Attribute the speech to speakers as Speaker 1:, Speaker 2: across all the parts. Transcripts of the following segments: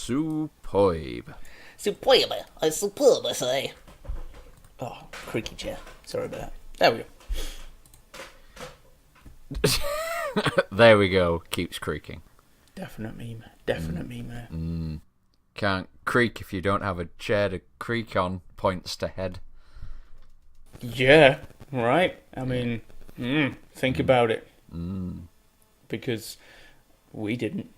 Speaker 1: Superb.
Speaker 2: Superb. Superb, I say. Oh, creaky chair. Sorry about that. There we go.
Speaker 1: There we go. Keeps creaking.
Speaker 2: Definite meme.
Speaker 1: Can't creak if you don't have a chair to creak on. Points to head.
Speaker 2: Yeah, right. I mean, think about it. Because we didn't.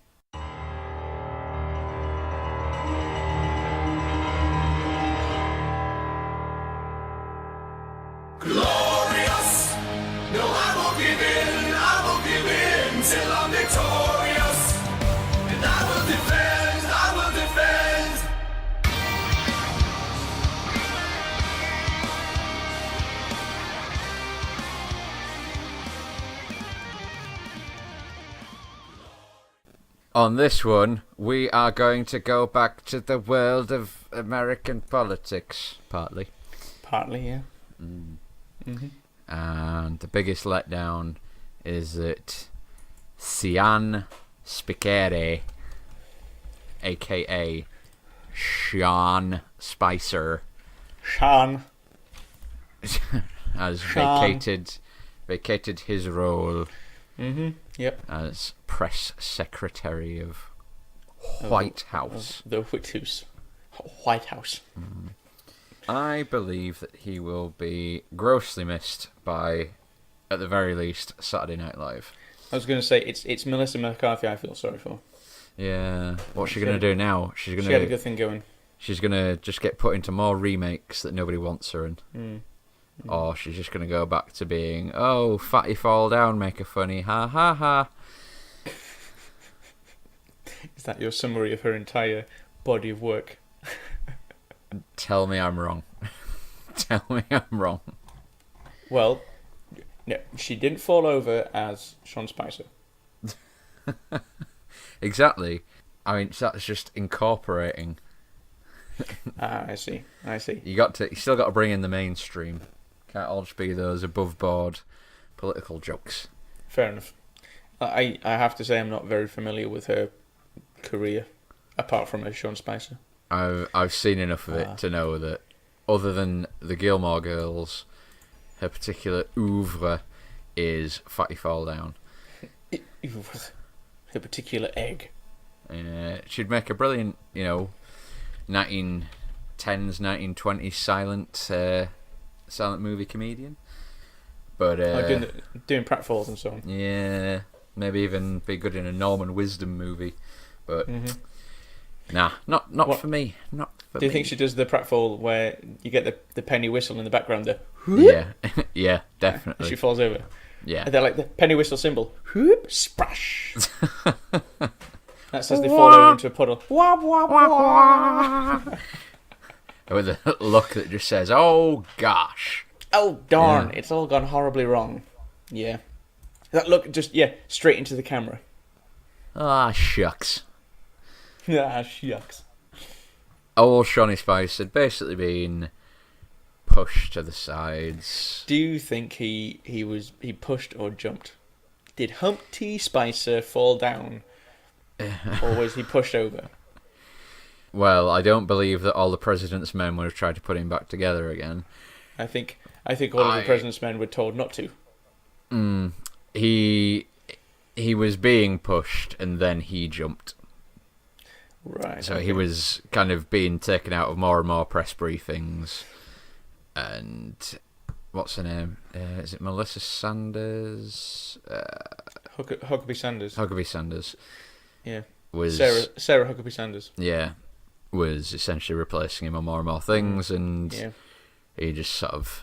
Speaker 3: Glorious! No, I won't give in till I'm victorious. And I will defend.
Speaker 1: On this one, we are going to go back to the world of American politics, partly.
Speaker 2: Partly, yeah.
Speaker 1: And the biggest letdown is that Sean Spicer, a.k.a. Sean Spicer, has vacated his role as press secretary of White House.
Speaker 2: The White House.
Speaker 1: I believe that he will be grossly missed by, at the very least, Saturday Night Live.
Speaker 2: I was going to say, it's Melissa McCarthy I feel sorry for.
Speaker 1: Yeah. What's she going to do now?
Speaker 2: She had a good thing going.
Speaker 1: She's going to just get put into more remakes that nobody wants her in. Or she's just going to go back to being, oh, fatty fall down, make her funny, ha ha ha.
Speaker 2: Is that your summary of her entire body of work?
Speaker 1: Tell me I'm wrong. Tell me I'm wrong.
Speaker 2: Well, no, she didn't fall over as Sean Spicer.
Speaker 1: Exactly. I mean, that's just incorporating.
Speaker 2: I see.
Speaker 1: You still got to bring in the mainstream. Can't all just be those above board political jokes.
Speaker 2: Fair enough. I have to say I'm not very familiar with her career, apart from as Sean Spicer.
Speaker 1: I've seen enough of it to know that, other than the Gilmore Girls, her particular oeuvre is Fatty Fall Down.
Speaker 2: Her particular egg.
Speaker 1: She'd make a brilliant, 1910s, 1920s silent movie comedian. But
Speaker 2: doing pratfalls and so on.
Speaker 1: Yeah, maybe even be good in a Norman Wisdom movie. But nah, not for me. Not for me.
Speaker 2: Do you think she does the pratfall where you get the penny whistle in the background there?
Speaker 1: Yeah, yeah, definitely.
Speaker 2: She falls over.
Speaker 1: Yeah.
Speaker 2: And they're like the penny whistle symbol. Whoop, splash. That says they fall over into a puddle. Wah, wah, wah.
Speaker 1: With a look that just says, oh gosh.
Speaker 2: Oh darn, it's all gone horribly wrong. Yeah. That look just, straight into the camera.
Speaker 1: Ah, shucks.
Speaker 2: Shucks.
Speaker 1: Old Shawnee Spice had basically been pushed to the sides.
Speaker 2: Do you think he pushed or jumped? Did Humpty Spicer fall down? Or was he pushed over?
Speaker 1: Well, I don't believe that all the President's men would have tried to put him back together again.
Speaker 2: I think all of the President's men were told not to.
Speaker 1: He was being pushed and then he jumped.
Speaker 2: Right.
Speaker 1: So he was kind of being taken out of more and more press briefings. And what's her name? Is it Melissa Sanders?
Speaker 2: Huckabee-Sanders.
Speaker 1: Huckabee-Sanders.
Speaker 2: Yeah.
Speaker 1: Was
Speaker 2: Sarah Huckabee-Sanders.
Speaker 1: Yeah. Was essentially replacing him on more and more things, and he just sort of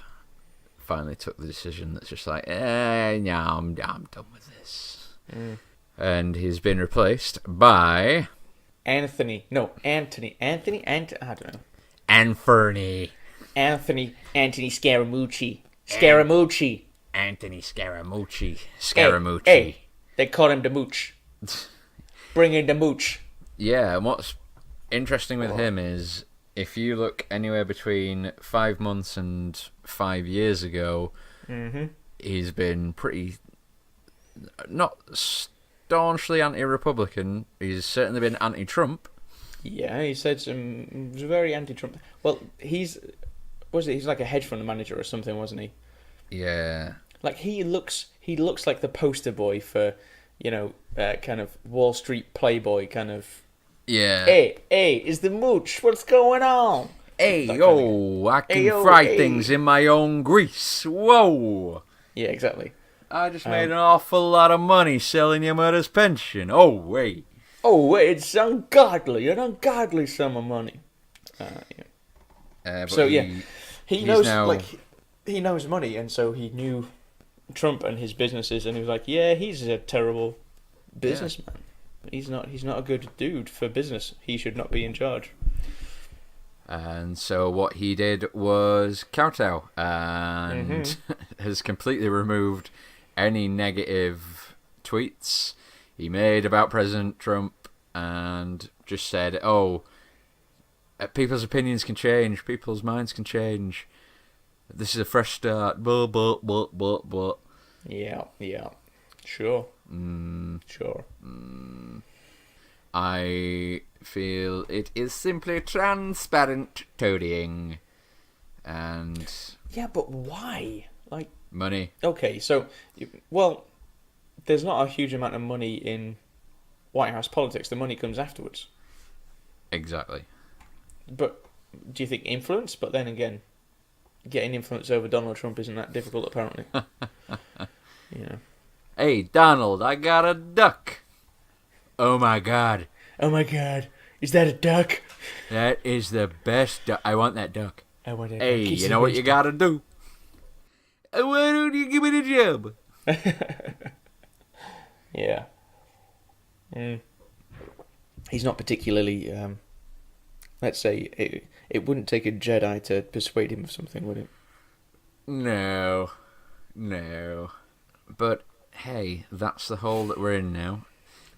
Speaker 1: finally took the decision that's just like, yeah, I'm done with this. And he's been replaced by
Speaker 2: Anthony. I don't know.
Speaker 1: Anthony
Speaker 2: Scaramucci. Scaramucci.
Speaker 1: Anthony Scaramucci.
Speaker 2: Hey, they call him the Mooch. Bring in the Mooch.
Speaker 1: Yeah, and what's interesting with him is, if you look anywhere between 5 months and 5 years ago, he's been pretty, not staunchly anti-Republican. He's certainly been anti-Trump,
Speaker 2: Yeah, he said some. He was very anti-Trump. Well, he's like a hedge fund manager or something, wasn't he?
Speaker 1: Yeah.
Speaker 2: Like he looks like the poster boy for, kind of Wall Street playboy kind of.
Speaker 1: Yeah.
Speaker 2: Hey, is the mooch? What's going on?
Speaker 1: Hey, I can fry things in my own grease. Whoa.
Speaker 2: Yeah, exactly.
Speaker 1: I just made an awful lot of money selling your mother's pension. Oh, wait.
Speaker 2: Oh, wait, it's an ungodly sum of money. So, he knows, now... he knows money, and so he knew Trump and his businesses, and he was like, yeah, he's a terrible businessman. Yeah. He's not a good dude for business. He should not be in charge.
Speaker 1: And so what he did was kowtow and has completely removed any negative tweets he made about President Trump and just said, people's opinions can change, people's minds can change. This is a fresh start. Blah, blah, blah, blah, blah.
Speaker 2: Yeah. Sure. Sure.
Speaker 1: I feel it is simply transparent toadying. And...
Speaker 2: Yeah, but why? Like...
Speaker 1: Money.
Speaker 2: Okay, so... Well, there's not a huge amount of money in White House politics. The money comes afterwards.
Speaker 1: Exactly.
Speaker 2: But do you think influence? But then again, getting influence over Donald Trump isn't that difficult, apparently. Yeah.
Speaker 1: Hey, Donald, I got a duck. Oh my god.
Speaker 2: Oh my god. Is that a duck?
Speaker 1: That is the best duck. I want that duck.
Speaker 2: I want that
Speaker 1: Hey,
Speaker 2: duck.
Speaker 1: you know what you gotta do? Why don't you give me the job?
Speaker 2: Yeah. He's not particularly, let's say, it wouldn't take a Jedi to persuade him of something, would it?
Speaker 1: No. But, hey, that's the hole that we're in now.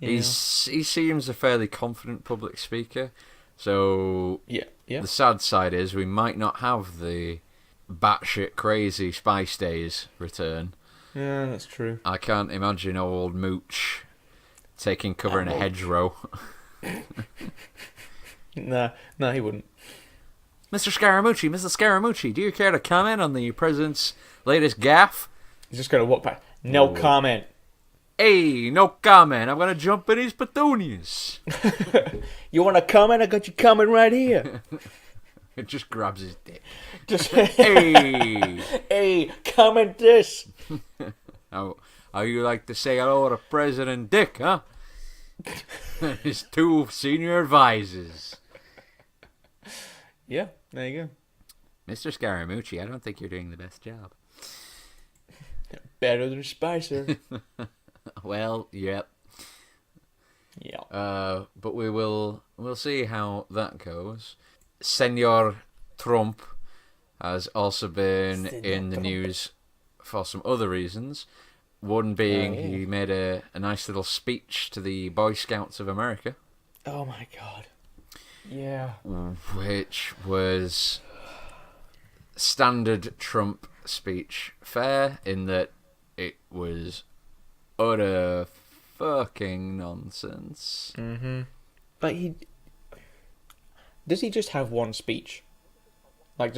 Speaker 1: Yeah. He seems a fairly confident public speaker, so
Speaker 2: yeah.
Speaker 1: The sad side is we might not have the batshit crazy Spice Days return.
Speaker 2: Yeah, that's true.
Speaker 1: I can't imagine old Mooch taking cover in a hedgerow.
Speaker 2: Nah, he wouldn't.
Speaker 1: Mr. Scaramucci, do you care to comment on the president's latest gaffe?
Speaker 2: He's just going to walk back. No comment.
Speaker 1: Hey, no comment. I'm going to jump in his petunias.
Speaker 2: You want to comment? I got you coming right here.
Speaker 1: It just grabs his dick.
Speaker 2: Just
Speaker 1: hey.
Speaker 2: Hey, comment this.
Speaker 1: How you like to say hello to President Dick, huh? His two senior advisors.
Speaker 2: Yeah, there you
Speaker 1: go. Mr. Scaramucci, I don't think you're doing the best job.
Speaker 2: Better than Spicer.
Speaker 1: Well, yep.
Speaker 2: Yeah.
Speaker 1: But we'll see how that goes. Senor Trump has also been in the news for some other reasons. One being he made a nice little speech to the Boy Scouts of America.
Speaker 2: Oh my god. Yeah.
Speaker 1: Which was standard Trump speech fare in that it was utter fucking nonsense.
Speaker 2: Mm-hmm. Like does he just have one speech? Like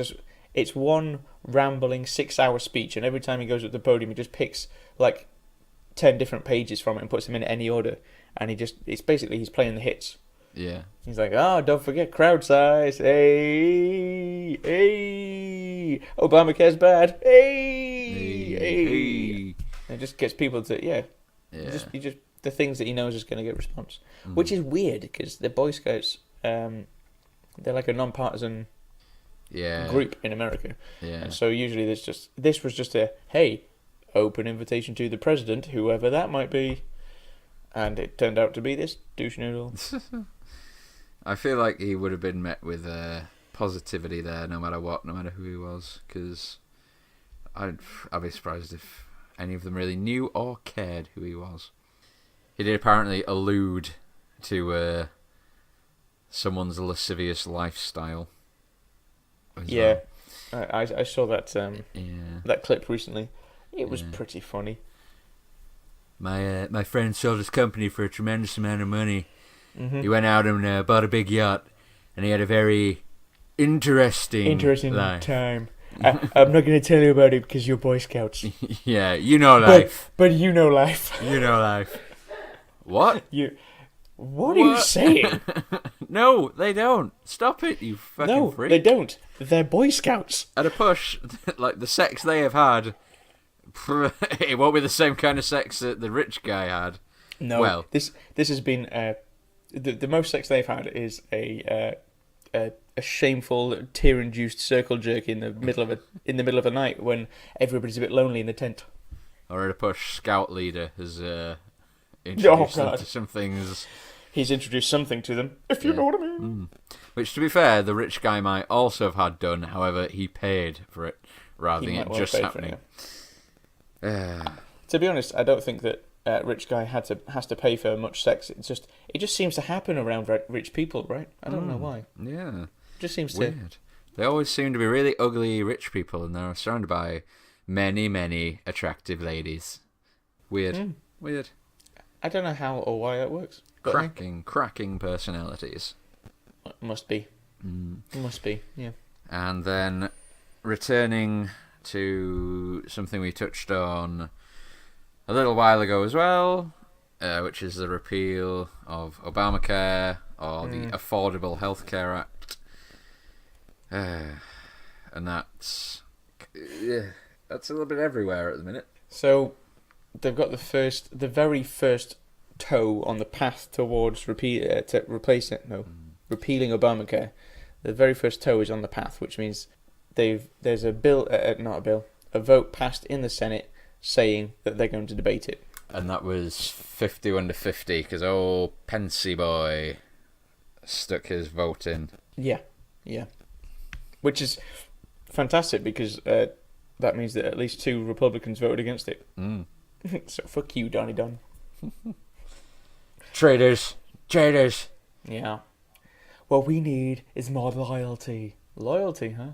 Speaker 2: it's one rambling 6-hour speech, and every time he goes up the podium he just picks like 10 different pages from it and puts them in any order, and it's basically he's playing the hits.
Speaker 1: Yeah.
Speaker 2: He's like, don't forget crowd size. Hey, Obamacare's bad. Hey. And it just gets people to, yeah. He just the things that he knows is going to get response. Which is weird, because the Boy Scouts, they're like a non-partisan group in America.
Speaker 1: Yeah.
Speaker 2: And so usually this was just a, hey, open invitation to the president, whoever that might be. And it turned out to be this douche noodle.
Speaker 1: I feel like he would have been met with positivity there, no matter what, no matter who he was, because I'd be surprised if any of them really knew or cared who he was. He did apparently allude to someone's lascivious lifestyle.
Speaker 2: Yeah, well. I saw that that clip recently. It was pretty funny.
Speaker 1: My friend sold his company for a tremendous amount of money. He went out and bought a big yacht, and he had a very interesting life.
Speaker 2: time. I'm not going to tell you about it because you're Boy Scouts.
Speaker 1: Yeah, you know life.
Speaker 2: But you know life.
Speaker 1: You know life. What?
Speaker 2: What are you saying?
Speaker 1: No, they don't. Stop it, you fucking freak.
Speaker 2: No, they don't. They're Boy Scouts.
Speaker 1: At a push, like the sex they have had, it won't be the same kind of sex that the rich guy had.
Speaker 2: No, well, this has been the most sex they've had is a shameful, tear-induced circle jerk in the middle of a night when everybody's a bit lonely in the tent.
Speaker 1: Or at a push, scout leader has introduced them to some things.
Speaker 2: He's introduced something to them, if you know what I mean.
Speaker 1: Which, to be fair, the rich guy might also have had done. However, he paid for it rather than it just happening.
Speaker 2: To be honest, I don't think that rich guy has to pay for much sex. It just seems to happen around rich people, right? I don't know why.
Speaker 1: Yeah,
Speaker 2: it just seems
Speaker 1: weird. They always seem to be really ugly rich people, and they're surrounded by many, many attractive ladies. Weird. Weird.
Speaker 2: I don't know how or why that works.
Speaker 1: Cracking personalities.
Speaker 2: Must be. Must be, yeah.
Speaker 1: And then, returning to something we touched on a little while ago as well, which is the repeal of Obamacare, or the Affordable Health Care Act. And that's a little bit everywhere at the minute.
Speaker 2: So, they've got the very first toe on the path towards repealing Obamacare. The very first toe is on the path, which means there's a vote passed in the Senate saying that they're going to debate it.
Speaker 1: And that was 51 to 50 because old Pensy boy stuck his vote in.
Speaker 2: Yeah. Which is fantastic because that means that at least 2 Republicans voted against it. So fuck you, Donnie Don.
Speaker 1: Traitors.
Speaker 2: Yeah. What we need is more loyalty. Loyalty, huh?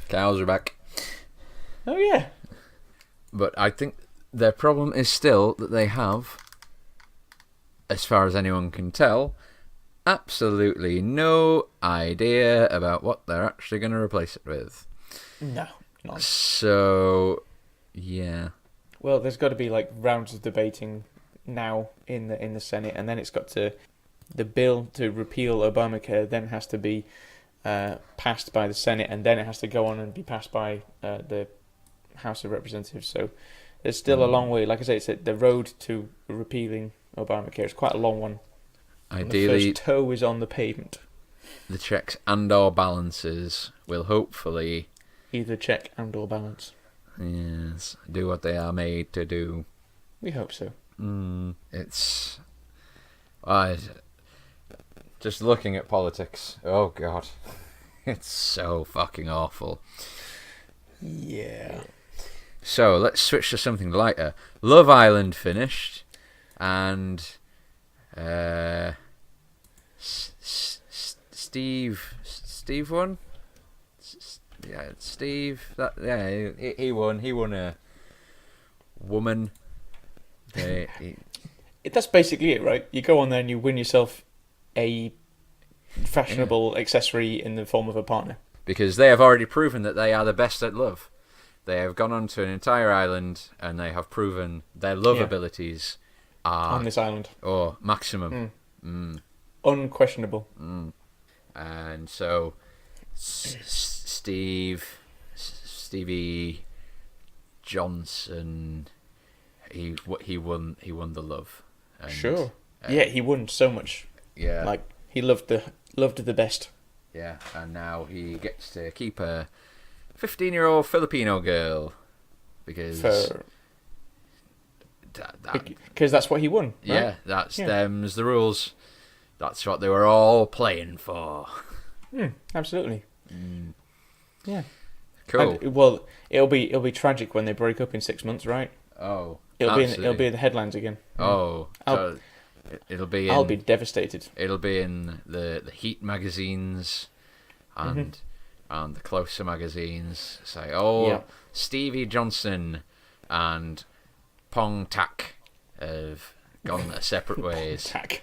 Speaker 1: Cows are back.
Speaker 2: Oh, yeah.
Speaker 1: But I think their problem is still that they have, as far as anyone can tell, absolutely no idea about what they're actually going to replace it with.
Speaker 2: No, none.
Speaker 1: So, yeah.
Speaker 2: Well, there's got to be like rounds of debating now in the Senate, and then it's got to the bill to repeal Obamacare then has to be passed by the Senate, and then it has to go on and be passed by the House of Representatives. So there's still a long way. Like I say, it's the road to repealing Obamacare is quite a long one.
Speaker 1: Ideally,
Speaker 2: the first toe is on the pavement.
Speaker 1: The checks and/or balances will hopefully
Speaker 2: either check and/or balance.
Speaker 1: Yes, do what they are made to do.
Speaker 2: We hope so.
Speaker 1: It's just looking at politics. Oh God, it's so fucking awful.
Speaker 2: Yeah.
Speaker 1: So let's switch to something lighter. Love Island finished, and Steve won. Yeah, Steve. He won. He won a woman.
Speaker 2: That's basically it, right? You go on there and you win yourself a fashionable accessory in the form of a partner.
Speaker 1: Because they have already proven that they are the best at love. They have gone on to an entire island and they have proven their love abilities are
Speaker 2: on this island.
Speaker 1: Or maximum.
Speaker 2: Unquestionable.
Speaker 1: And so Stevie Johnson, he won the love. And,
Speaker 2: sure. Yeah, he won so much.
Speaker 1: Yeah.
Speaker 2: Like he loved the best.
Speaker 1: Yeah, and now he gets to keep a 15-year-old Filipino girl because
Speaker 2: that's what he won. Right?
Speaker 1: Yeah, that's them's the rules. That's what they were all playing for.
Speaker 2: Absolutely. Yeah.
Speaker 1: Cool.
Speaker 2: And, well, it'll be tragic when they break up in 6 months, right?
Speaker 1: Oh,
Speaker 2: it'll be in the headlines again.
Speaker 1: Oh, it'll be.
Speaker 2: I'll be devastated.
Speaker 1: It'll be in the Heat magazines, and the closer magazines say, Stevie Johnson and Pong Tak have gone their separate ways.
Speaker 2: Tak.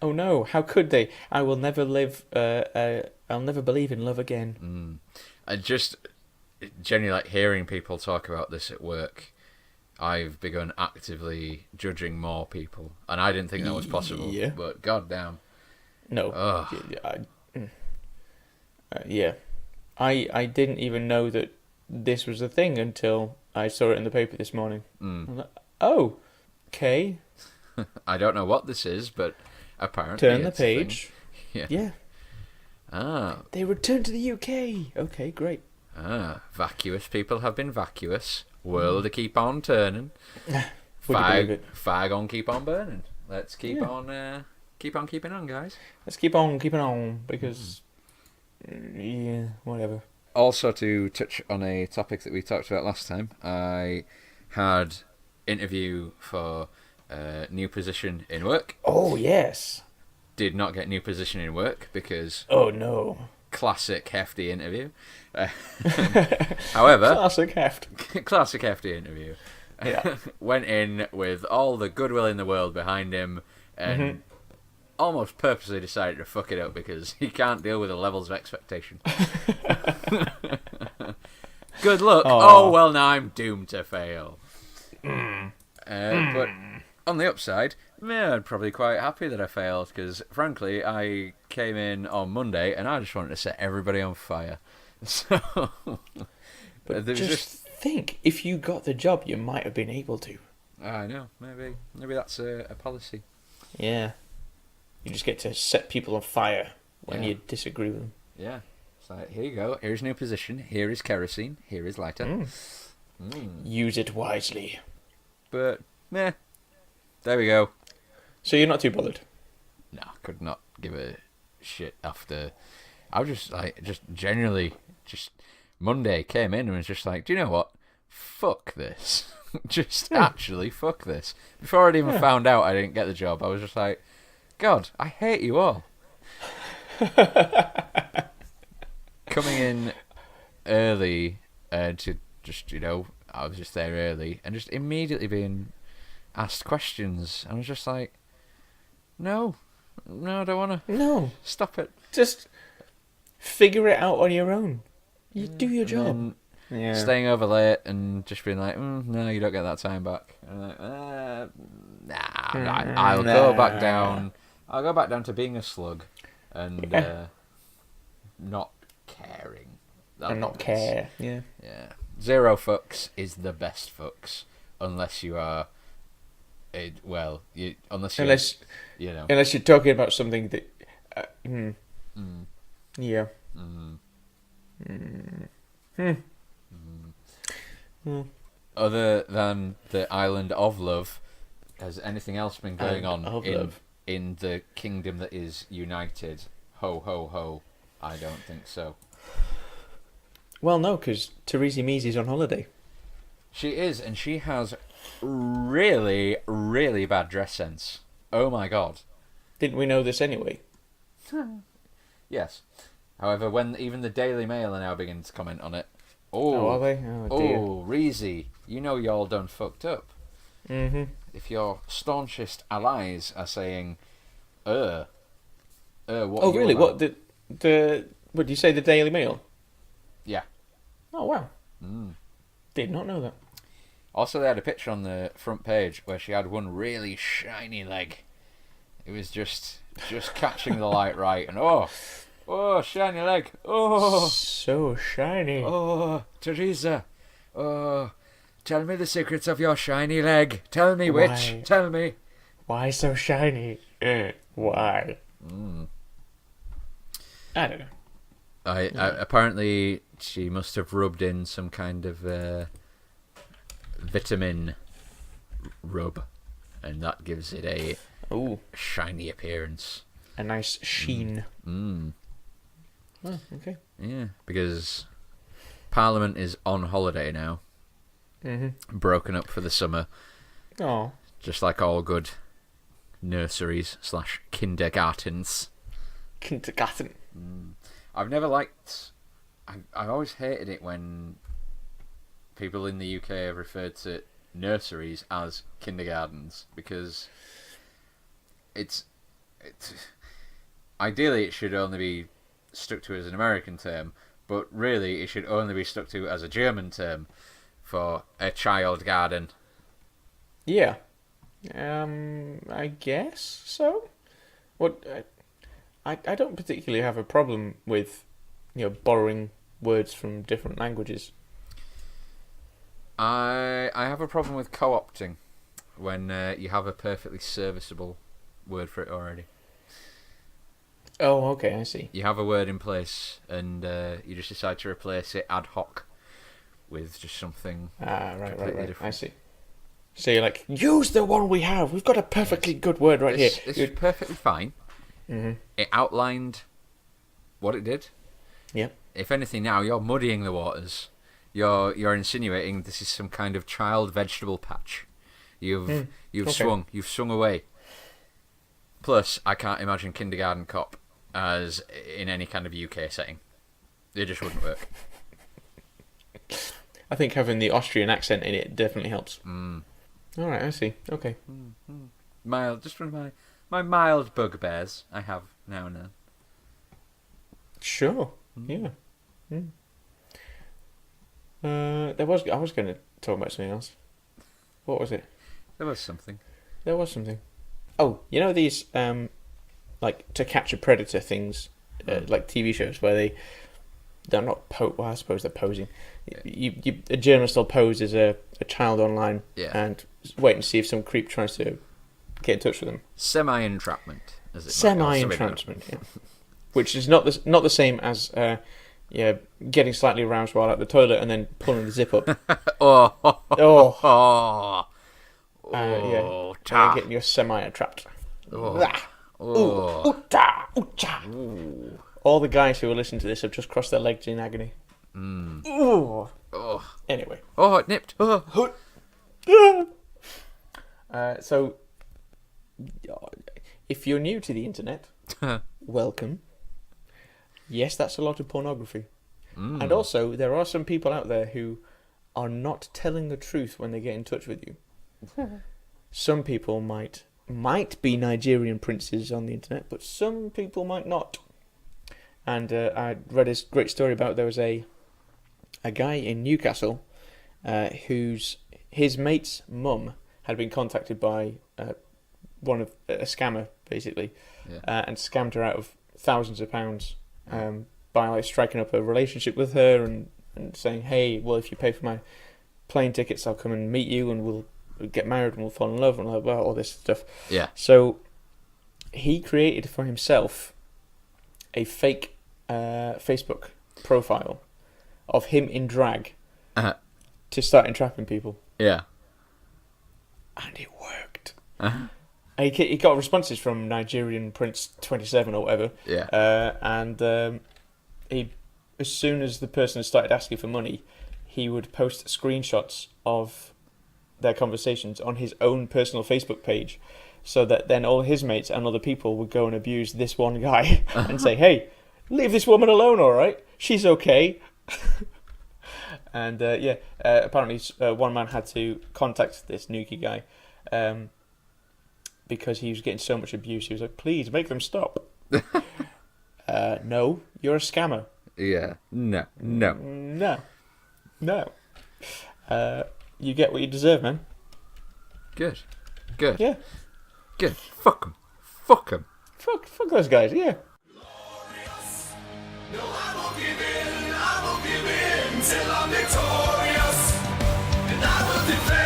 Speaker 2: Oh no! How could they? I will never live. I'll never believe in love again.
Speaker 1: I just genuinely like hearing people talk about this at work. I've begun actively judging more people, and I didn't think that was possible.
Speaker 2: Yeah.
Speaker 1: But goddamn,
Speaker 2: No.
Speaker 1: Ugh.
Speaker 2: Yeah. I didn't even know that this was a thing until I saw it in the paper this morning. I'm like, oh, okay.
Speaker 1: I don't know what this is, but apparently
Speaker 2: Turn the
Speaker 1: it's a thing.
Speaker 2: page.
Speaker 1: Yeah. Ah.
Speaker 2: They returned to the UK. Okay, great.
Speaker 1: Vacuous people have been vacuous. World to keep on turning.
Speaker 2: Would you believe it?
Speaker 1: Fag on, keep on burning. Let's keep on keeping on, guys.
Speaker 2: Let's keep on keeping on because, yeah, whatever.
Speaker 1: Also, to touch on a topic that we talked about last time, I had interview for a new position in work.
Speaker 2: Oh yes.
Speaker 1: Did not get new position in work because
Speaker 2: Oh no.
Speaker 1: classic hefty interview. However,
Speaker 2: Classic heft.
Speaker 1: classic hefty interview.
Speaker 2: Yeah.
Speaker 1: Went in with all the goodwill in the world behind him and almost purposely decided to fuck it up because he can't deal with the levels of expectation. Good luck. Oh, well, now I'm doomed to fail. But on the upside, I'm probably quite happy that I failed because, frankly, I came in on Monday and I just wanted to set everybody on fire. So,
Speaker 2: But
Speaker 1: there was
Speaker 2: just think, if you got the job, you might have been able to.
Speaker 1: I know, maybe that's a policy.
Speaker 2: Yeah. You just get to set people on fire when
Speaker 1: Yeah.
Speaker 2: you disagree with them.
Speaker 1: Yeah. It's like, here you go, here's a new position, here is kerosene, here is lighter.
Speaker 2: Use it wisely.
Speaker 1: But, there we go.
Speaker 2: So you're not too bothered?
Speaker 1: No, could not give a shit after. I was just genuinely, Monday came in and was just like, do you know what? Fuck this. Actually, fuck this. Before I'd even found out I didn't get the job, I was just like, God, I hate you all. Coming in early to just, I was just there early and just immediately being asked questions. I was just like, no, I don't want to.
Speaker 2: No.
Speaker 1: Stop it.
Speaker 2: Just figure it out on your own. You do your
Speaker 1: And
Speaker 2: job.
Speaker 1: then
Speaker 2: Yeah.
Speaker 1: staying over late and just being like, no, you don't get that time back. And I'm like, I'll go back down. I'll go back down to being a slug and not caring.
Speaker 2: And not care. Yeah.
Speaker 1: Yeah. Zero fucks is the best fucks, unless you are. Unless
Speaker 2: you're talking about something that. Yeah.
Speaker 1: Other than the island of love, has anything else been going
Speaker 2: Island
Speaker 1: on
Speaker 2: of
Speaker 1: in
Speaker 2: love.
Speaker 1: in the kingdom that is united? Ho ho ho! I don't think so.
Speaker 2: Well, no, because Theresa May's on holiday.
Speaker 1: She is, and she has really, really bad dress sense. Oh my god.
Speaker 2: Didn't we know this anyway?
Speaker 1: Yes. However, when even the Daily Mail are now beginning to comment on it.
Speaker 2: Oh, are they? Oh, dear.
Speaker 1: Reezy, you know you're all done fucked up.
Speaker 2: Mm-hmm.
Speaker 1: If your staunchest allies are saying, what
Speaker 2: Oh,
Speaker 1: you
Speaker 2: really?
Speaker 1: about?
Speaker 2: What, what, did you say the Daily Mail?
Speaker 1: Yeah.
Speaker 2: Oh, wow. Did not know that.
Speaker 1: Also, they had a picture on the front page where she had one really shiny leg. It was just catching the light right, and shiny leg. Oh,
Speaker 2: so shiny.
Speaker 1: oh, Teresa. Oh, tell me the secrets of your shiny leg. Tell me, witch.
Speaker 2: Why?
Speaker 1: Tell me.
Speaker 2: Why so shiny? Why? I don't know.
Speaker 1: Apparently, she must have rubbed in some kind of vitamin rub, and that gives it a shiny appearance.
Speaker 2: A nice sheen.
Speaker 1: Mm.
Speaker 2: Oh, okay.
Speaker 1: Yeah, because Parliament is on holiday now.
Speaker 2: Mm-hmm.
Speaker 1: Broken up for the summer.
Speaker 2: Oh.
Speaker 1: Just like all good nurseries / kindergartens.
Speaker 2: Kindergarten.
Speaker 1: I've never liked... I always hated it when people in the UK have referred to nurseries as kindergartens because it's ideally it should only be stuck to as an American term, but really it should only be stuck to as a German term for a child garden.
Speaker 2: Yeah. I guess so. I don't particularly have a problem with, borrowing words from different languages.
Speaker 1: I have a problem with co-opting when you have a perfectly serviceable word for it already.
Speaker 2: Oh, okay, I see.
Speaker 1: You have a word in place and you just decide to replace it ad hoc with just something
Speaker 2: Right.
Speaker 1: different.
Speaker 2: I see. So you're like, use the one we have. We've got a perfectly good word right here.
Speaker 1: This is perfectly fine.
Speaker 2: Mm-hmm.
Speaker 1: It outlined what it did.
Speaker 2: Yeah.
Speaker 1: If anything, now you're muddying the waters. You're insinuating this is some kind of child vegetable patch. You've swung away. Plus, I can't imagine kindergarten cop as in any kind of UK setting. It just wouldn't work.
Speaker 2: I think having the Austrian accent in it definitely helps.
Speaker 1: Mm.
Speaker 2: All right, I see. Okay.
Speaker 1: Mild, just one of my mild bugbears I have now and then.
Speaker 2: Sure. Yeah. Mm. I was going to talk about something else. What was it?
Speaker 1: There was something.
Speaker 2: Oh, these like To Catch a Predator things, like TV shows where they're not I suppose they're posing. Yeah. A journalist will pose as a child online and wait and see if some creep tries to get in touch with them.
Speaker 1: Semi-entrapment, as it
Speaker 2: Semi-entrapment, yeah. Which is not the same as getting slightly aroused while at the toilet and then pulling the zip up. And getting your semi-entrapped. All the guys who are listening to this have just crossed their legs in agony. Anyway.
Speaker 1: Oh, it nipped.
Speaker 2: So, if you're new to the internet, welcome. Yes, that's a lot of pornography. And also, there are some people out there who are not telling the truth when they get in touch with you. Some people might be Nigerian princes on the internet, but some people might not. And I read a great story about there was a guy in Newcastle his mate's mum had been contacted by a scammer, basically, and scammed her out of thousands of pounds by striking up a relationship with her and saying, hey, well, if you pay for my plane tickets, I'll come and meet you and we'll get married and we'll fall in love and all this stuff.
Speaker 1: Yeah.
Speaker 2: So he created for himself a fake Facebook profile of him in drag to start entrapping people.
Speaker 1: Yeah.
Speaker 2: And it worked. He got responses from Nigerian Prince 27 or whatever.
Speaker 1: Yeah.
Speaker 2: And he, as soon as the person started asking for money, he would post screenshots of their conversations on his own personal Facebook page, so that then all his mates and other people would go and abuse this one guy and say, "Hey, leave this woman alone, all right? She's okay." And apparently one man had to contact this Nuki guy because he was getting so much abuse. He was like, "Please make them stop." No, you're a scammer.
Speaker 1: Yeah. No.
Speaker 2: You get what you deserve, man.
Speaker 1: Good.
Speaker 2: Yeah.
Speaker 1: Good. Fuck them.
Speaker 2: Fuck those guys, yeah.
Speaker 3: Glorious. No, I won't give in till I'm victorious. And I will defend.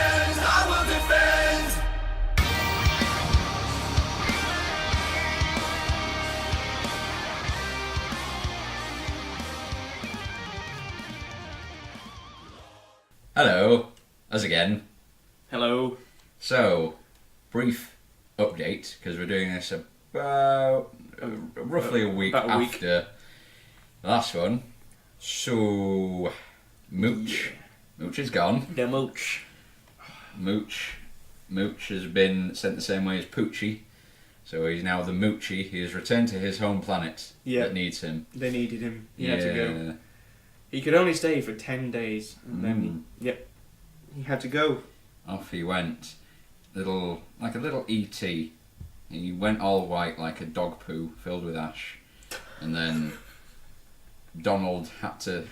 Speaker 1: Hello, us again.
Speaker 2: Hello.
Speaker 1: So, brief update, because we're doing this about roughly a week after the last one. So, Mooch is gone.
Speaker 2: The Mooch.
Speaker 1: Mooch has been sent the same way as Poochie. So he's now the Moochie. He has returned to his home planet that needs him.
Speaker 2: They needed him. He had to go. He could only stay for 10 days. And then, he had to go.
Speaker 1: Off he went. Like a little E.T. He went all white like a dog poo filled with ash. And then Donald had to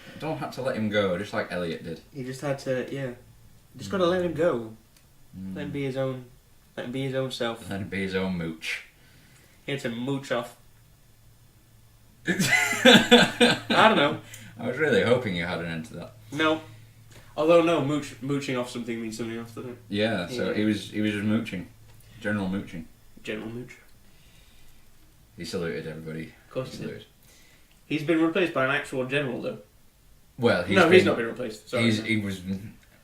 Speaker 1: let him go, just like Elliot did.
Speaker 2: He just had to, just got to let him go. Let him be his own self.
Speaker 1: Let him be his own mooch.
Speaker 2: He had to mooch off. I don't know.
Speaker 1: I was really hoping you had an end to that.
Speaker 2: No. Although no, mooching off something means something else, doesn't it?
Speaker 1: Yeah, so he was just mooching. General mooching.
Speaker 2: General mooch.
Speaker 1: He saluted everybody.
Speaker 2: Of course he did. He's been replaced by an actual general though.
Speaker 1: Well, he's not been replaced. Sorry, he was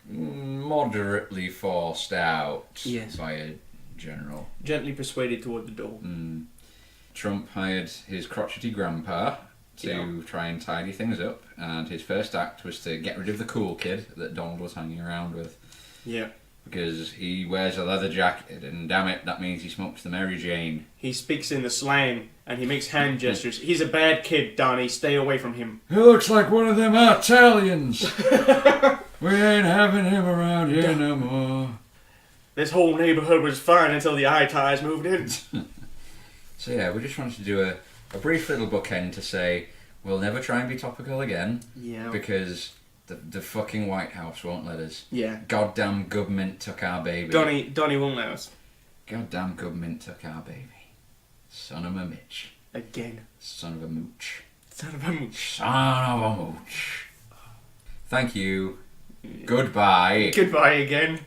Speaker 1: moderately forced out by a general.
Speaker 2: Gently persuaded toward the door.
Speaker 1: Trump hired his crotchety grandpa to try and tidy things up, and his first act was to get rid of the cool kid that Donald was hanging around with.
Speaker 2: Yeah.
Speaker 1: Because he wears a leather jacket, and damn it, that means he smokes the Mary Jane.
Speaker 2: He speaks in the slang, and he makes hand gestures. He's a bad kid, Donnie. Stay away from him.
Speaker 1: He looks like one of them Italians. We ain't having him around here no more.
Speaker 2: This whole neighborhood was fine until the Italians moved in.
Speaker 1: So yeah, we just wanted to do a brief little bookend to say we'll never try and be topical again.
Speaker 2: Yeah.
Speaker 1: Because the fucking White House won't let us.
Speaker 2: Yeah.
Speaker 1: Goddamn government took our baby.
Speaker 2: Donnie won't let us.
Speaker 1: Goddamn government took our baby. Son of a Mitch.
Speaker 2: Again.
Speaker 1: Son of a mooch.
Speaker 2: Son of a mooch.
Speaker 1: Son of a mooch. Thank you. Goodbye.
Speaker 2: Goodbye again.